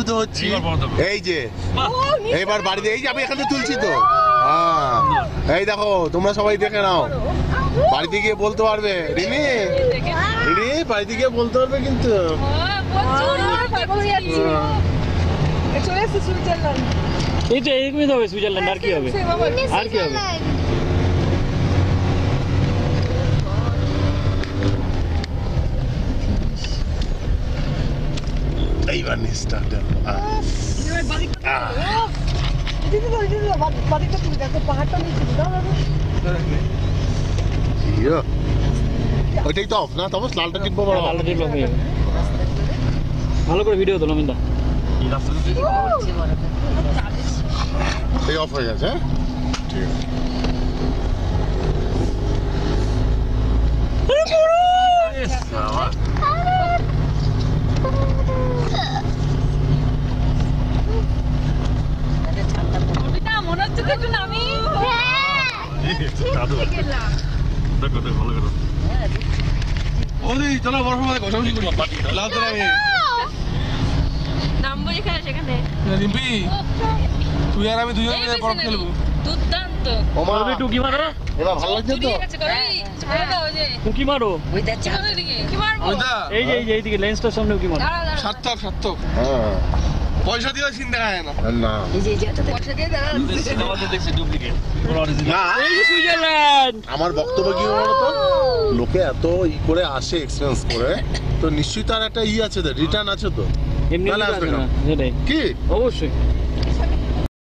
অভিভূত হচ্ছি। এই যে এইবার বাড়িতে এই যে আমি এখানে তুলছি তো, হ্যাঁ এই দেখো তোমরা সবাই দেখে নাও, বাড়িতে গিয়ে বলতে পারবে। রিমি রিমি বাড়িতে গিয়ে বলতে পারবে কিন্তু। এই তো এরকমই তো হবে সুইজারল্যান্ড, আর কি হবে, আর কি হবে। এইবার স্টার্ট ওইটাই তো অফ না, তবে লালটা টিপবো। ভালো করে ভিডিও তোলো মিন্দা। এই অফ হয়ে গেছে, হ্যাঁ ঠিক আছে। মনে হচ্ছে তো একটু নামি। চলো বড় সময় ঘষাঘষি করি, লাল তো আমি নামবো যেখানে সেখানে। রিম্পি তুই আর আমি দুজন মিলে বরফ খেলবো। দুর্দান্ত। ওমা টুকি মারো, এবার ভালো লাগছে তো। টুকি মারো। কি মারবো? এই যে এইদিকে লেন্সটার সামনে উকি মারো। সার্থক সার্থক। হ্যাঁ পয়সা দিয়েও চিন্তা হয় না। না পয়সা দিয়ে দাঁড়ান। না, এই যে সুইজারল্যান্ড। আমার বক্তব্য কি বলতো, লোকে এত ই করে আসে এক্সপেরিয়েন্স করে, তো নিশ্চয়ই তার একটা ই আছে, তো রিটার্ন আছে তো। এমনি তাহলে আসবে না, না। সেটাই কি অবশ্যই।